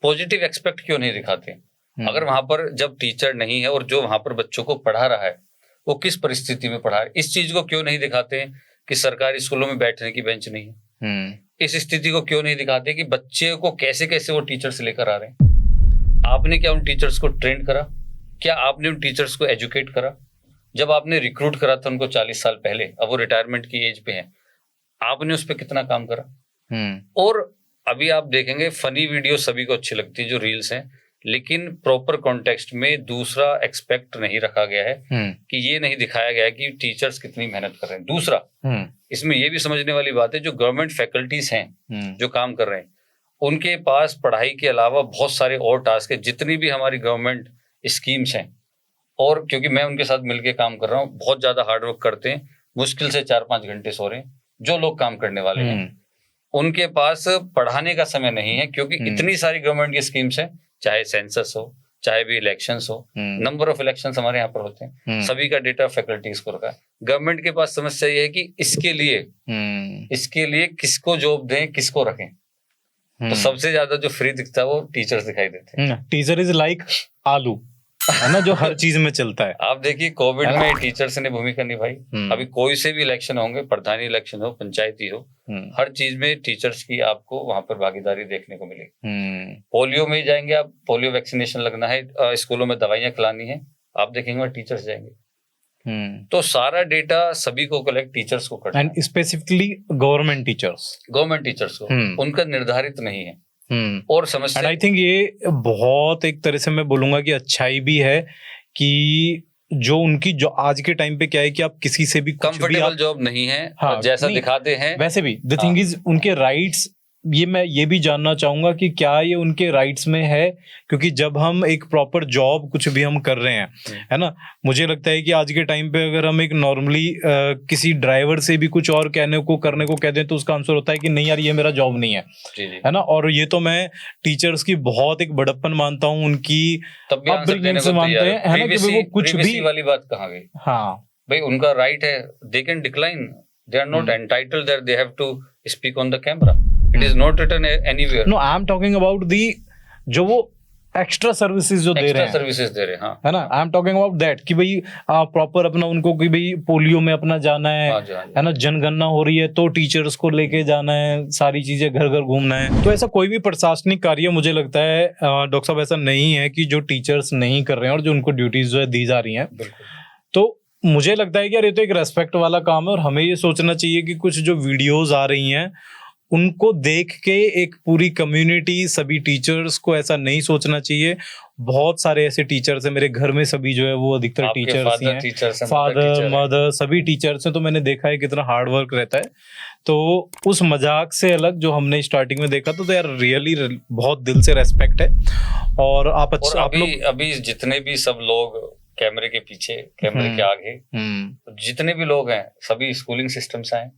पॉजिटिव एक्सपेक्ट क्यों नहीं दिखाते? अगर वहां पर जब टीचर नहीं है और जो वहां पर बच्चों को पढ़ा रहा है वो किस परिस्थिति में पढ़ा रहा है, इस चीज को क्यों नहीं दिखाते हैं कि सरकारी स्कूलों में बैठने की बेंच नहीं है? इस स्थिति को क्यों नहीं दिखाते कि बच्चे को कैसे कैसे वो टीचर्स लेकर आ रहे हैं? आपने क्या उन टीचर्स को ट्रेन करा? क्या आपने उन टीचर्स को एजुकेट करा? जब आपने रिक्रूट करा था उनको 40 साल पहले, अब वो रिटायरमेंट की एज पे हैं, आपने उस पर कितना काम करा? और अभी आप देखेंगे फनी वीडियो सभी को अच्छी लगती है, जो रील्स हैं, लेकिन प्रॉपर कॉन्टेक्स्ट में दूसरा एक्सपेक्ट नहीं रखा गया है, कि ये नहीं दिखाया गया है कि टीचर्स कितनी मेहनत कर रहे हैं। दूसरा, इसमें ये भी समझने वाली बात है, जो गवर्नमेंट फैकल्टीज हैं जो काम कर रहे हैं, उनके पास पढ़ाई के अलावा बहुत सारे और टास्क है। जितनी भी हमारी गवर्नमेंट स्कीम्स हैं, और क्योंकि मैं उनके साथ मिलकर काम कर रहा हूँ, बहुत ज्यादा हार्डवर्क करते हैं, मुश्किल से 4-5 घंटे सो रहे हैं जो लोग काम करने वाले हैं, उनके पास पढ़ाने का समय नहीं है, क्योंकि इतनी सारी गवर्नमेंट की स्कीम्स हैं, चाहे सेंसस हो, चाहे भी इलेक्शंस हो, नंबर ऑफ इलेक्शंस हमारे यहाँ पर होते हैं, सभी का डेटा फैकल्टीज को रखा है। गवर्नमेंट के पास समस्या ये है कि इसके लिए किसको जॉब दें, किसको रखें। तो सबसे ज्यादा जो फ्री दिखता है वो टीचर्स दिखाई देते हैं। टीचर इज लाइक आलू, है ना, जो हर चीज में चलता है। आप देखिए कोविड में टीचर्स ने भूमिका निभाई, अभी कोई से भी इलेक्शन होंगे, प्रधानी इलेक्शन हो, पंचायती हो, हर चीज में टीचर्स की आपको वहां पर भागीदारी देखने को मिलेगी। पोलियो में जाएंगे आप, पोलियो वैक्सीनेशन लगना है, स्कूलों में दवाइयां खिलानी है, आप देखेंगे वहां टीचर्स जाएंगे। तो सारा डेटा सभी को कलेक्ट टीचर्स को करना है, एंड स्पेसिफिकली गवर्नमेंट टीचर्स को उनका निर्धारित नहीं है। और समस्या, एंड आई थिंक ये बहुत एक तरह से मैं बोलूंगा कि अच्छाई भी है कि जो उनकी जो आज के टाइम पे क्या है कि आप किसी से भी कंफर्टेबल जॉब नहीं है, हाँ, जैसा दिखाते हैं वैसे भी। द थिंग इज उनके राइट्स, ये मैं ये भी जानना चाहूंगा कि क्या ये उनके राइट्स में है, क्योंकि जब हम एक प्रॉपर जॉब कुछ भी हम कर रहे हैं, है ना, मुझे लगता है कि आज के टाइम पे अगर हम एक नॉर्मली किसी ड्राइवर से भी कुछ और करने को कह दें, तो उसका आंसर होता है कि नहीं यार ये मेरा जॉब नहीं है, है ना। और ये तो मैं टीचर्स की बहुत एक बड़प्पन मानता हूँ, उनकी अपब्रिंगिंग से मानते हैं, है ना, कि वो कुछ भी वाली बात कहाँ गई। हाँ भाई, उनका राइट है, they can decline, they are not entitled that they have to speak on the camera. It is not written anywhere. No, I am talking about the जो वो एक्स्ट्रा सर्विसेज जो दे रहे हैं, हाँ, है ना, I am talking about that कि भाई प्रॉपर अपना उनको कि भाई पोलियो में अपना जाना है ना, जनगणना हो रही है तो टीचर्स को लेके जाना है, सारी चीजें घर घर घूमना है। तो ऐसा कोई भी प्रशासनिक कार्य मुझे लगता है डॉक्टर साहब ऐसा नहीं है कि जो टीचर्स नहीं कर रहे हैं और जो उनको ड्यूटीज जो है दी जा रही हैं। तो मुझे लगता है कि यार ये तो एक रेस्पेक्ट वाला काम है, और हमें ये सोचना चाहिए कि कुछ जो वीडियोज आ रही हैं उनको देख के एक पूरी कम्युनिटी, सभी टीचर्स को ऐसा नहीं सोचना चाहिए, बहुत सारे ऐसे टीचर्स हैं मेरे घर में, सभी जो है वो अधिकतर आपके टीचर्स ही father हैं, teachers हैं, mother फादर teacher हैं। मदर सभी टीचर्स हैं। तो मैंने देखा है कितना हार्ड वर्क रहता है। तो उस मजाक से अलग जो हमने स्टार्टिंग में देखा तो यार रियली बहुत दिल से रेस्पेक्ट है। और आप और अच्छा आप लोग अभी जितने भी सब लोग कैमरे के पीछे, कैमरे के आगे, जितने भी लोग हैं सभी स्कूलिंग सिस्टम से आए,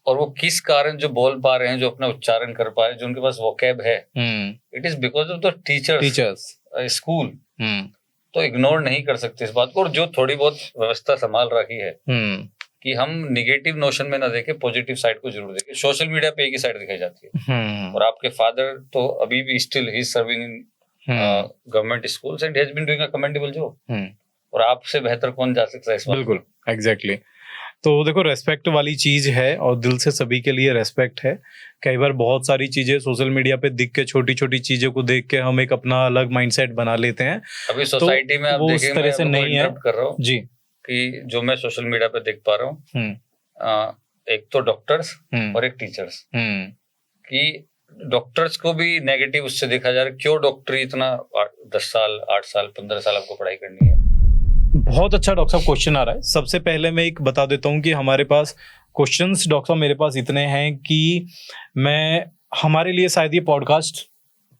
और वो किस कारण जो बोल पा रहे हैं, जो अपना उच्चारण कर पा रहे हैं, जो उनके पास वोकैब है, it is because of the teachers school. तो इग्नोर नहीं कर सकते इस बात को। और जो थोड़ी बहुत व्यवस्था संभाल रखी है कि हम निगेटिव नोशन में ना देखें, पॉजिटिव साइड को जरूर देखें। सोशल मीडिया पे एक ही साइड दिखाई जाती है। और आपके फादर तो अभी भी still he is serving in government schools and he has been doing a commendable job. और आपसे बेहतर कौन जा सकता है इस बात? बिल्कुल, एग्जैक्टली। तो देखो रेस्पेक्ट वाली चीज है और दिल से सभी के लिए रेस्पेक्ट है। कई बार बहुत सारी चीजें सोशल मीडिया पे दिख के, छोटी छोटी चीजों को देख के हम एक अपना अलग माइंडसेट बना लेते हैं। अभी सोसाइटी में आप वो उस देखेंगे, तरह से मैं नहीं है इंटरप्ट कर रहा हूँ जी। कि जो मैं सोशल मीडिया पे देख पा रहा हूँ, एक तो डॉक्टर्स और एक टीचर्स, कि डॉक्टर्स को भी नेगेटिव उससे देखा जा रहा है। क्यों डॉक्टरी इतना 10 साल 8 साल 15 साल आपको पढ़ाई करनी है? बहुत अच्छा डॉक्टर साहब क्वेश्चन आ रहा है। सबसे पहले मैं एक बता देता हूँ कि हमारे पास क्वेश्चंस डॉक्टर साहब मेरे पास इतने हैं कि हमारे लिए शायद ये पॉडकास्ट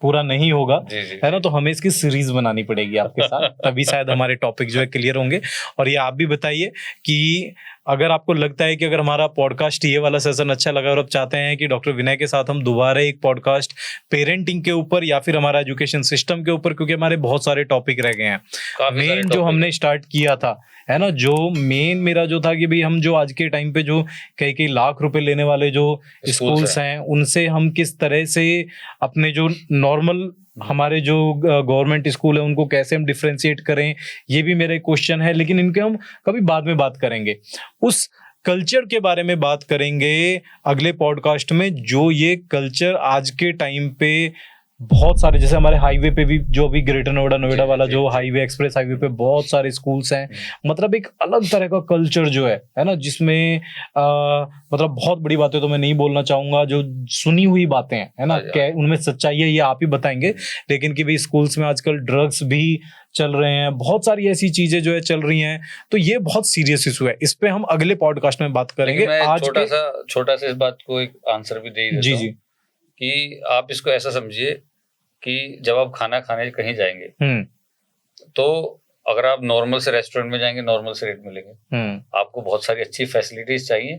पूरा नहीं होगा, जी, जी, है ना। तो हमें इसकी सीरीज बनानी पड़ेगी आपके साथ, तभी शायद हमारे टॉपिक जो है क्लियर होंगे। और ये आप भी बताइए कि अगर आपको लगता है कि अगर हमारा पॉडकास्ट ये वाला सेशन अच्छा लगा और आप चाहते हैं कि डॉक्टर विनय के साथ हम दोबारा एक पॉडकास्ट पेरेंटिंग के ऊपर या फिर हमारा एजुकेशन सिस्टम के ऊपर, क्योंकि हमारे बहुत सारे टॉपिक रह गए हैं। मेन जो हमने स्टार्ट किया था, है ना, जो मेन मेरा जो था कि भाई हम जो आज के टाइम पे जो कई लाख रुपए लेने वाले जो स्कूल्स हैं, उनसे हम किस तरह से अपने जो नॉर्मल हमारे जो गवर्नमेंट स्कूल है उनको कैसे हम डिफरेंशिएट करें, ये भी मेरा क्वेश्चन है। लेकिन इनके हम कभी बाद में बात करेंगे। उस कल्चर के बारे में बात करेंगे अगले पॉडकास्ट में, जो ये कल्चर आज के टाइम पे बहुत सारे, जैसे हमारे हाईवे पे भी जो अभी ग्रेटर नोएडा वाला जो हाईवे, एक्सप्रेस हाईवे पे बहुत सारे स्कूल्स हैं। मतलब एक अलग तरह का कल्चर जो है ना, जिसमें मतलब बहुत बड़ी बातें तो मैं नहीं बोलना चाहूंगा, जो सुनी हुई बातें हैं, है ना, क्या उनमें सच्चाई है ये आप ही बताएंगे। लेकिन कि भाई स्कूल्स में आजकल ड्रग्स भी चल रहे हैं, बहुत सारी ऐसी चीजें जो है चल रही हैं। तो ये बहुत सीरियस इशू है, इस पे हम अगले पॉडकास्ट में बात करेंगे। आज छोटा सा इस बात को एक आंसर भी दे देता हूं कि आप इसको ऐसा समझिए कि जब आप खाना खाने कहीं जाएंगे तो अगर आप नॉर्मल से रेस्टोरेंट में जाएंगे, नॉर्मल से रेट मिलेंगे। आपको बहुत सारी अच्छी फैसिलिटीज चाहिए,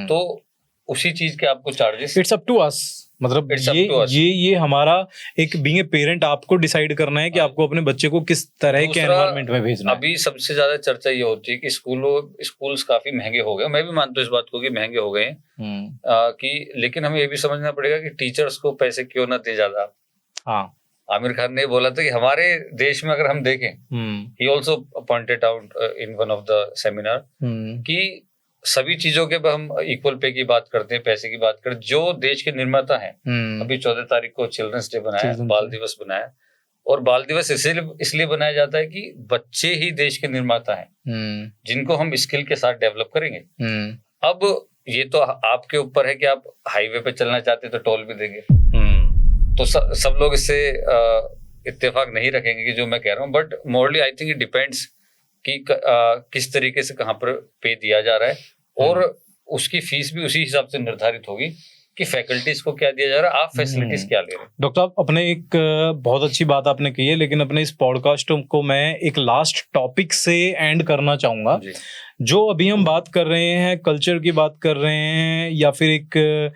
तो उसी चीज के आपको charges, it's up to us. मतलब ये हमारा एक बीइंग ए पेरेंट आपको डिसाइड करना है कि आपको अपने बच्चे को किस तरह के एनवायरनमेंट में भेजना है। अभी सबसे ज्यादा चर्चा ये होती है कि स्कूल्स काफी महंगे हो गए। मैं भी मानता हूँ इस बात को कि महंगे हो गए हैं, कि लेकिन हमें ये भी समझना पड़ेगा कि टीचर्स को पैसे क्यों ना दे ज्यादा। हाँ, आमिर खान ने बोला था कि हमारे देश में अगर हम देखें, he also pointed out in one of the seminar, कि सभी चीजों के हम इक्वल पे की बात करते हैं, पैसे की बात करते हैं। जो देश के निर्माता हैं, अभी 14 तारीख को चिल्ड्रंस डे बनाया, बाल दिवस बनाया, और बाल दिवस इसलिए बनाया जाता है कि बच्चे ही देश के निर्माता हैं, जिनको हम स्किल के साथ डेवलप करेंगे। अब ये तो आपके ऊपर है कि आप हाईवे पे चलना चाहते हैं तो टोल भी देंगे, तो सब लोग इससे इत्तेफाक नहीं रखेंगे कि जो मैं कह रहा हूँ। But morally I think it depends कि किस तरीके से कहाँ पर पे दिया जा रहा है, और उसकी फीस भी उसी हिसाब से निर्धारित होगी कि फैकल्टीज को क्या दिया जा रहा है, आप फैसिलिटीज क्या ले रहे हैं। डॉक्टर साहब, अपने एक बहुत अच्छी बात आपने कही है, लेकिन अपने इस पॉडकास्ट को मैं एक लास्ट टॉपिक से एंड करना चाहूंगा। जो अभी हम बात कर रहे हैं, कल्चर की बात कर रहे हैं, या फिर एक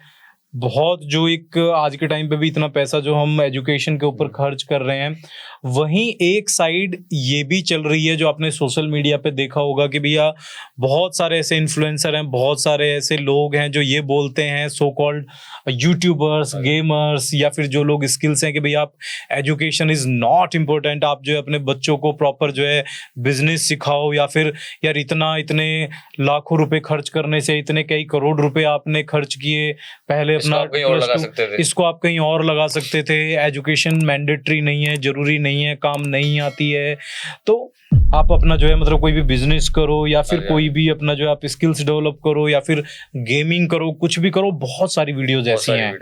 बहुत जो एक आज के टाइम पे भी इतना पैसा जो हम एजुकेशन के ऊपर खर्च कर रहे हैं, वहीं एक साइड ये भी चल रही है जो आपने सोशल मीडिया पे देखा होगा कि भैया बहुत सारे ऐसे इन्फ्लुएंसर हैं, बहुत सारे ऐसे लोग हैं जो ये बोलते हैं, सो कॉल्ड यूट्यूबर्स, गेमर्स, या फिर जो लोग स्किल्स हैं कि भैया आप एजुकेशन इज नॉट इम्पोर्टेंट, आप जो है अपने बच्चों को प्रॉपर जो है बिजनेस सिखाओ, या फिर यार इतने लाखों रुपए खर्च करने से, इतने कई करोड़ रुपए आपने खर्च किए पहले अपना, इसको आप कहीं और लगा सकते थे, एजुकेशन मैंडेटरी नहीं है, जरूरी नहीं है, काम नहीं आती है, तो आप अपना जो है मतलब कोई भी बिजनेस करो, या फिर कोई भी अपना जो है आप स्किल्स डेवलप करो, या फिर गेमिंग करो, कुछ भी करो। बहुत सारी वीडियोस ऐसी हैं,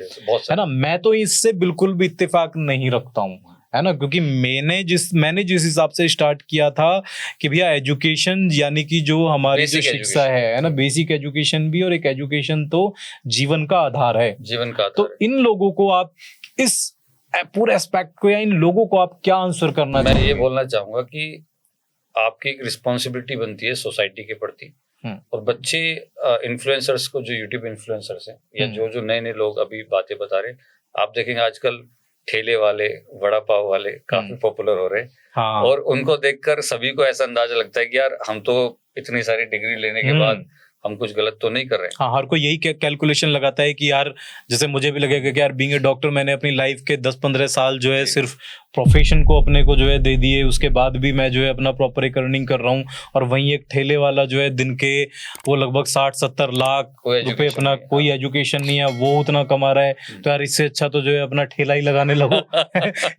है ना। मैं तो इससे बिल्कुल भी इत्तेफाक नहीं रखता हूँ, है ना, क्योंकि मैंने जिस हिसाब से स्टार्ट किया था कि भैया एजुकेशन यानी कि जो हमारी जो Basic शिक्षा है ना, बेसिक एजुकेशन भी, और एक एजुकेशन तो जीवन का आधार है। जीवन का तो आधार है। इन लोगों को आप इस पूरे एस्पेक्ट को, या इन लोगों को आप क्या आंसर करना मैं चाहिए? ये बोलना चाहूंगा कि आपकी एक रिस्पॉन्सिबिलिटी बनती है सोसाइटी के प्रति, और बच्चे इन्फ्लुएंसर्स को, जो यूट्यूब इन्फ्लुएंसर्स हैं या जो नए नए लोग अभी बातें बता रहे हैं, आप देखेंगे आजकल ठेले वाले, वड़ा पाव वाले काफी पॉपुलर हो रहे हैं। हाँ। और उनको देखकर सभी को ऐसा अंदाजा लगता है कि यार हम तो इतनी सारी डिग्री लेने के बाद हम कुछ गलत तो नहीं कर रहे हैं। हाँ, हर कोई यही कैलकुलेशन लगाता है कि यार, जैसे मुझे भी लगेगा कि यार बीइंग ए डॉक्टर मैंने अपनी लाइफ के 10-15 साल जो है सिर्फ प्रोफेशन को अपने को जो है दे दिए, उसके बाद भी मैं जो है अपना प्रॉपर एक अर्निंग कर रहा हूँ, और वहीं एक ठेले वाला जो है दिन के वो लगभग 60-70 लाख रुपए अपना कोई एजुकेशन नहीं है, वो उतना कमा रहा है। तो यार इससे अच्छा तो जो है अपना ठेला ही लगाने लगो।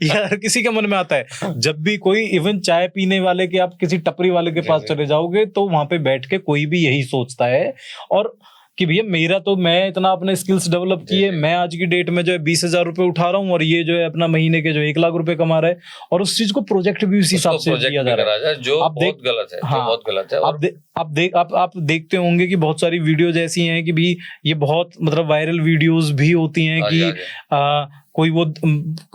यार किसी के मन में आता है, जब भी कोई इवन चाय पीने वाले के, आप किसी टपरी वाले के पास चले जाओगे तो वहां पे बैठ के कोई भी यही सोचता है, और कि भैया मैं इतना अपने स्किल्स डेवलप किए, मैं आज की डेट में जो है 20,000 रुपए उठा रहा हूँ, और ये जो है अपना महीने के जो 1 लाख रुपए कमा रहा है, और उस चीज को प्रोजेक्ट भी उसी हिसाब से दिया जा रहा है, जो बहुत गलत है। हाँ, जो बहुत गलत है। आप देखते होंगे कि बहुत सारी वीडियोज ऐसी हैं कि भी ये बहुत मतलब वायरल वीडियोज भी होती हैं कि कोई वो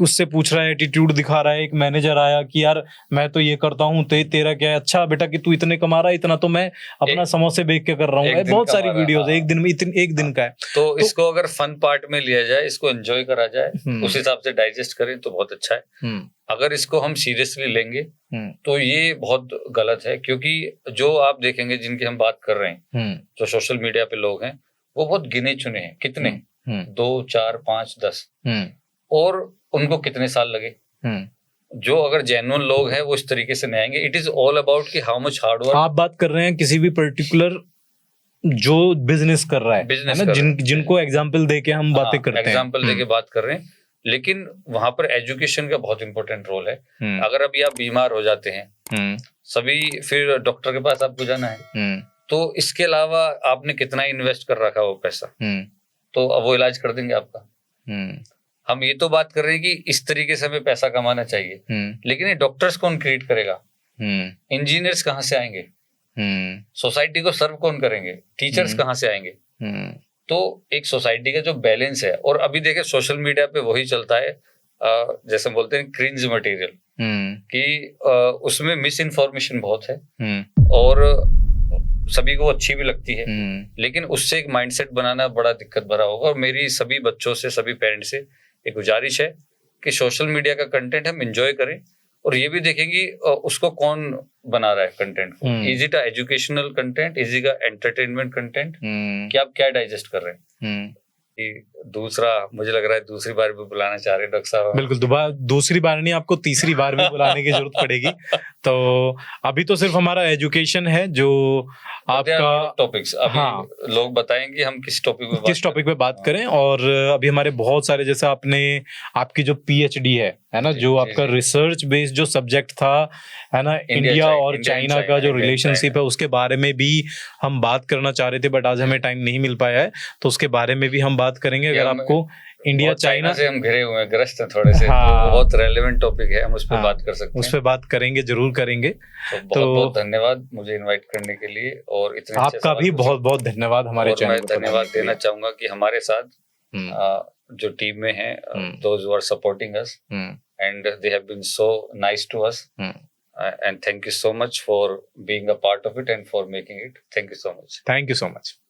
उससे पूछ रहा है, एटीट्यूड दिखा रहा है, एक मैनेजर आया कि यार मैं तो ये करता हूँ, तेरा क्या है, अच्छा बेटा कि तू इतने कमा रहा है, इतना तो मैं अपना समोसे बेच के कर रहा हूँ। बहुत सारी वीडियोस एक दिन में, एक दिन का है। तो इसको अगर फन पार्ट में लिया जाए, इसको एंजॉय करा जाए, उस हिसाब से डाइजेस्ट करें तो बहुत अच्छा है। अगर इसको हम सीरियसली लेंगे तो ये बहुत गलत है, क्योंकि जो आप देखेंगे जिनकी हम बात कर रहे हैं, जो सोशल मीडिया पे लोग हैं, वो बहुत गिने चुने हैं। कितने? 2, 4, 5, 10। और उनको कितने साल लगे? जो अगर जेन्युइन लोग हैं वो इस तरीके से नहीं आएंगे। इट इज ऑल अबाउट कि हाउ मच हार्ड वर्क। आप बात कर रहे हैं किसी भी पर्टिकुलर जो बिजनेस कर रहा है ना, जिनको एग्जांपल देके हम बातें करते हैं, एग्जांपल देके बात कर रहे हैं, लेकिन वहां पर एजुकेशन का बहुत इंपॉर्टेंट रोल है। अगर अभी आप बीमार हो जाते हैं, सभी फिर डॉक्टर के पास आपको जाना है, तो इसके अलावा आपने कितना इन्वेस्ट कर रखा वो पैसा, तो अब वो इलाज कर देंगे आपका। हम ये तो बात कर रहे हैं कि इस तरीके से हमें पैसा कमाना चाहिए, लेकिन ये डॉक्टर्स कौन क्रिएट करेगा? इंजीनियर्स कहाँ से आएंगे? सोसाइटी को सर्व कौन करेंगे? टीचर्स कहाँ से आएंगे? तो एक सोसाइटी का जो बैलेंस है, और अभी देखे सोशल मीडिया पे वही चलता है, जैसे बोलते हैं क्रिंज मटेरियल, कि उसमें मिस इन्फॉर्मेशन बहुत है, और सभी को अच्छी भी लगती है, लेकिन उससे एक माइंडसेट बनाना बड़ा दिक्कत भरा होगा। और मेरी सभी बच्चों से, सभी पेरेंट्स से एक गुजारिश है कि सोशल मीडिया का कंटेंट हम एंजॉय करें, और ये भी देखेंगे उसको कौन बना रहा है कंटेंट को। Is it educational content, is it entertainment content, कि आप क्या डाइजेस्ट कर रहे हैं। दूसरा, मुझे लग रहा है दूसरी बार भी बुलाना चाह रहे हैं डॉक्टर साहब। बिल्कुल, दूसरी बार नहीं, आपको तीसरी बार भी बुलाने की जरूरत पड़ेगी। तो अभी तो सिर्फ हमारा एजुकेशन है जो आपका टॉपिक्स। अभी लोग बताएंगे हम किस टॉपिक पे बात करें। और अभी हमारे बहुत सारे, जैसे आपकी जो पीएचडी है ना, जो आपका रिसर्च बेस्ड जो सब्जेक्ट था, है ना, इंडिया और चाइना का जो रिलेशनशिप है, उसके बारे में भी हम बात करना चाह रहे थे, बट आज हमें टाइम नहीं मिल पाया है, तो उसके बारे में भी हम बात करेंगे। अगर आपको इंडिया चाइना से हम घिरे हुए हैं, ग्रस्त हैं थोड़े से, तो बहुत रेलेवेंट टॉपिक है, हम उस पर बात कर सकते हैं। उस पर बात करेंगे, जरूर करेंगे। तो बहुत धन्यवाद मुझे इनवाइट करने के लिए, और इतने आपका भी बहुत बहुत धन्यवाद हमारे चैनल पर। मैं धन्यवाद देना चाहूंगा कि हमारे साथ जो टीम में है, those who are supporting us, and they have been so nice to us, and thank you so much for being a part of it and for making it. Thank you so much. Thank you so much.